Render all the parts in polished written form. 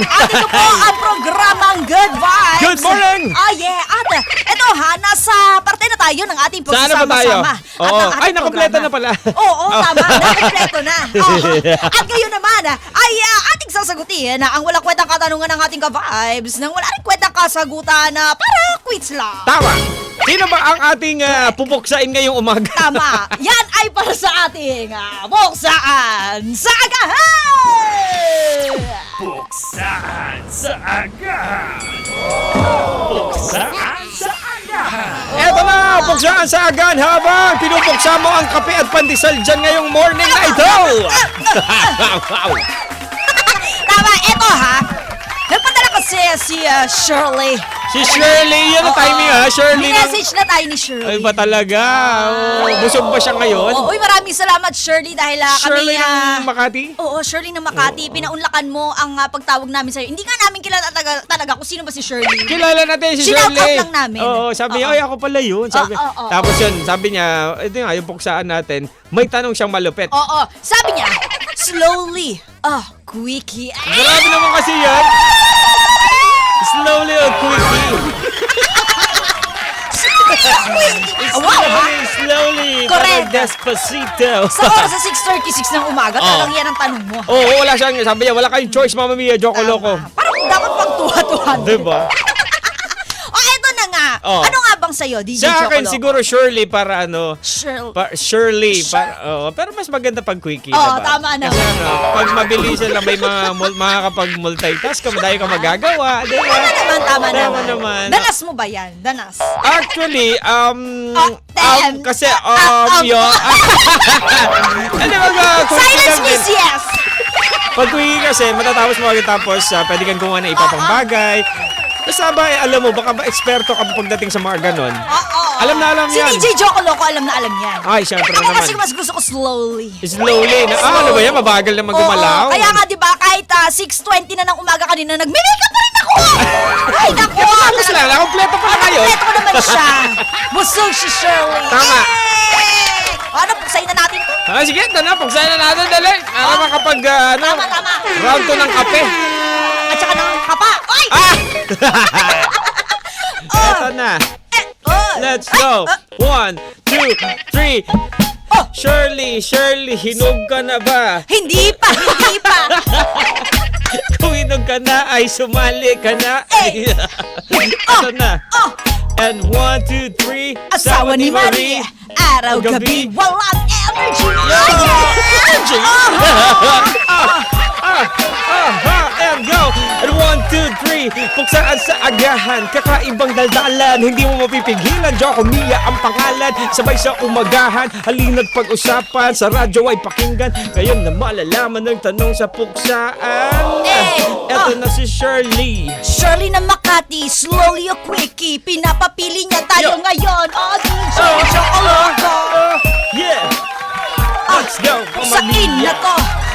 Atin ko po ang programang Good Vibes. Good morning! Yeah. At eto nasa parte na tayo ng ating Saan na ba tayo? pagsasama-sama. At Oo. ang ating Ay, nakompleto programa. na pala. Oo, tama. Nakompleto na. Oo. At ngayon naman, ay ating sasagutin ang walang kwentang katanungan ng ating ka-vibes nang wala rin kwentang kasagutan na para quiz lang. Tama. Sino ba ang ating pupuksain ngayong umaga? Tama. Yan ay para sa ating buksaan sa agahan! Buksan sa agahan! Buksan sa agahan! Eto na, puksaan sa agan habang pinupuksa mo ang kape at pandesal dyan ngayong morning na ito. Wow. Tama, eto nagpadala kasi si Shirley. Si Shirley, yun ang timing Shirley. Message na tayo ni Shirley. Ay ba talaga? Oh, busog ba siya ngayon? Uy, maraming salamat Shirley dahil Shirley kami... ng Makati? Oo, Shirley ng Makati. Pinaunlakan mo ang pagtawag namin sa'yo. Hindi nga namin kilala talaga kung sino ba si Shirley. Kilala natin si Shinout out Shirley. lang namin. Oo, sabi niya, Oo. ay ako pala yun. Sabi, Oo. Tapos yun, sabi niya, ito nga, yung puksaan natin, may tanong siyang malupit. Oo, sabi niya, slowly, quickie. Grabe naman kasi yan. Slowly or quickly. Slowly. Correct. Parang Despacito. Sa oras sa 6:36 ng umaga, talagang yan ang tanong mo. Oo, wala siyang, sabi niya, wala kayong choice, Mama Mia, Joko Loco. Parang dapat pang tuwa-tuwa. Diba? Eto na nga. Oh. Ano nga bang sa'yo, DJ Sa akin, Chocolo? siguro Shirley para ano, Shirley, pero mas maganda pag quickie. Oo, diba? tama naman. Kasi ano, pag mabilisan lang, may makakapag-multitask ka, madami ka magagawa. Diba? Tama Tama naman. naman. Danas mo ba yan? Danas. Actually, Damn. kasi, yun. Ano ba, Silence means yes. pag quickie kasi, matatapos mo agad tapos, pwede kang gumawa ng iba pang bagay. Basta ba, alam mo, baka ba eksperto ka pagdating sa mga ganon? Oo. Alam na alam Si yan. DJ Joko Loco, alam na alam yan. Ay, syempre Ako naman. kasi mas gusto ko slowly. Slowly. Ano ba yan? Mabagal na magumalaw. Oo, kaya nga, di ba, kahit 6:20 na ng umaga kanina, nagme-makeup pa rin ako! Ay, naku! Tapos lang, kompleto pa na ngayon. Kompleto ko naman siya. Busog si Shirley. Tama. Yay! Ano, pugsayin na natin to? Sige, ito na. Pagsayan na natin, dali. Para makapag, Tama. round 2 ng kape. At saka ng kapa. Oy! Ito na. Let's go. 1, 2, 3. Shirley, hinog ka na ba? Hindi pa. Kung hinog ka na, ay sumali ka na. Ito na. And 1, 2, 3. Asawa ni Marie. Araw-gabi, walang energy. Energy. And go! And 1, 2, 3. Puksaan sa agahan, kakaibang daldalan, hindi mo mapipigilan. Joko Mia ang pangalan, sabay sa umagahan. Halina't pag-usapan, sa radyo ay pakinggan. Ngayon na malalaman ng tanong sa puksaan. Eto na si Shirley. Shirley na Makati, slowly o quickie. Pinapapili niya tayo Yo. ngayon. DJ Joko Loco. Yeah! Let's go! Sa na to.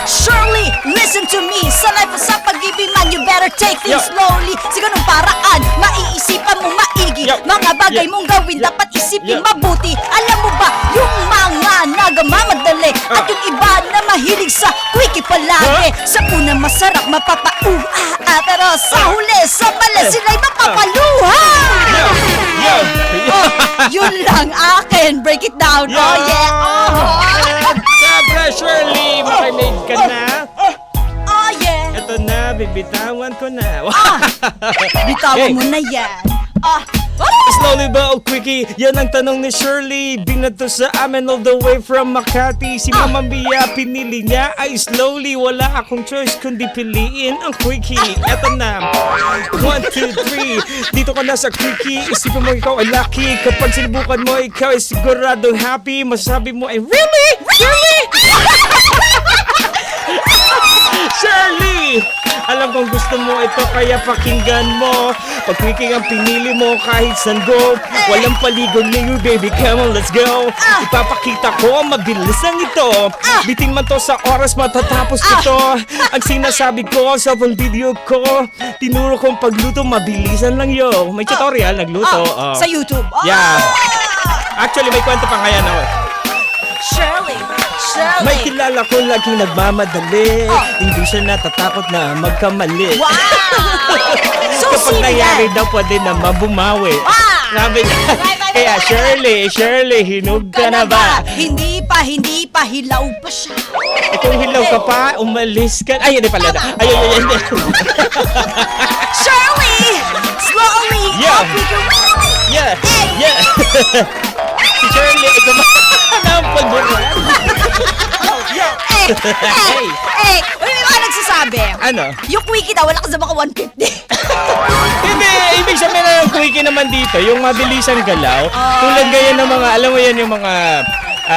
Shirley, listen to me. Sa life o sa pag-ibig man, you better take things Yo. slowly. Sa ganung paraan, maiisipan mo maigi. Yo. Mga bagay Yo. mong gawin, dapat isipin Yo. mabuti. Alam mo ba, yung mga nagmamadali at yung iba na mahilig sa quickie palagi. Sa una masarap, mapapauha. Pero sa huli, sa mali, sila'y mapapaluha. Yo! Yun lang akin. Break it down. Yo. Oh yeah. Siyempre, Shirley, makinig ka na. Oh yeah. Ito na, bibitawan ko na. Bitawan mo na yan. Slowly ba o quickie? Yan ang tanong ni Shirley. Binato sa amin all the way from Makati. Si Mama Mia, pinili niya ay slowly. Wala akong choice kundi piliin ang quickie. Eto na. 1, 2, 3. Dito ka na sa quickie. Isipin mo ikaw ay lucky. Kapag sinubukan mo, ikaw ay siguradong happy. Masasabi mo ay really? Really? Shirley! Alam kong gusto mo ito kaya pakinggan mo. Pag quickie ang pinili mo kahit saan go. Walang paligo-ligo baby, come on let's go. Ipapakita ko mabilis lang ito. Bitin man to sa oras matatapos ito. Ang sinasabi ko sa buong video ko, tinuro kong pagluto mabilisan lang yo. May tutorial nagluto. Sa YouTube. Yeah. Actually may kwento pa kaya na. Shirley, Shirley. May kilala ko laging nagmamadali. Oh. Hindi siya natatakot na magkamali. Wow! So, Kapag sino nangyari yan? daw, pwede naman bumawi. Ah! Sabi niya, kaya Shirley, hinog ka na ba? Hindi pa, hilaw pa siya. Kung hilaw ka pa, umalis ka. Ay, hindi pala. Ay. Shirley! Slowly! Yeah. Up with your... Yeah. Si Shirley, ikaw ba? Nampag mo na. May mga nagsasabi. Ano? Yung quickie daw, wala ka sa baka 150. Hindi, ibig sabihin na yung quickie naman dito, yung mabilisan galaw. Tulad ganyan ng mga, alam mo yan, yung mga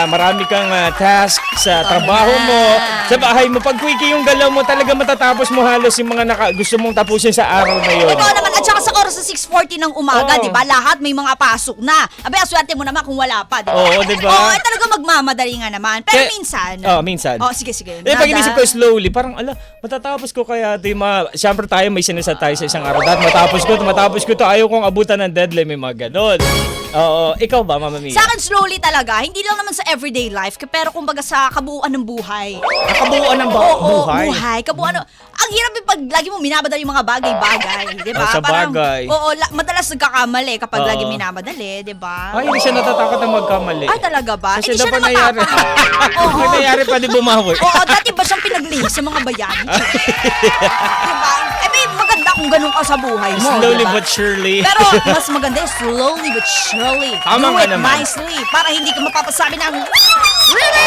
marami kang task sa trabaho mo, sa bahay mo. Pag quickie yung galaw mo, talaga matatapos mo halos yung mga gusto mong tapusin sa araw na yun. Totoo naman. At saka sa oras sa 6:40 ng umaga, Oo. di ba? Lahat may mga pasok na. Abay, aswerte mo naman kung wala pa, di ba? Oo, di ba? Oo, talaga magmamadali nga naman. Pero Kaya- minsan. Minsan. Oh, sige. Pag inisip ko slowly, parang, matatapos ko kaya ito yung mga, siyempre tayo may sinasat tayo sa isang araw. Dahil matapos ko to, ayaw kong abutan ng deadline, may mga ganon. Oo, ikaw ba, Mama Mia? Sa akin, slowly talaga. Hindi lang naman sa everyday life, pero kumbaga sa kabuuan ng buhay. Nakabuuan ng Oo, buhay. Kabuuan. Ang hirap yung pag lagi mo minamadali yung mga bagay-bagay, di ba? Sa bagay. Oo, madalas nagkakamali kapag Oo. lagi minamadali, di ba? Ay, hindi siya natatakot na magkamali. Ay, talaga ba? Kasi Hindi siya dapat nangyari. namatakot. Pag nangyari, pwede bumawi. Oo, dati ba siyang pinaglihis sa mga bayani? Diba? May maganda kung ganun ka sa buhay mo. Slowly diba? but surely. Pero mas maganda yung slowly but surely. Tama Do ka it naman. nicely para hindi ka mapapasabi ng really?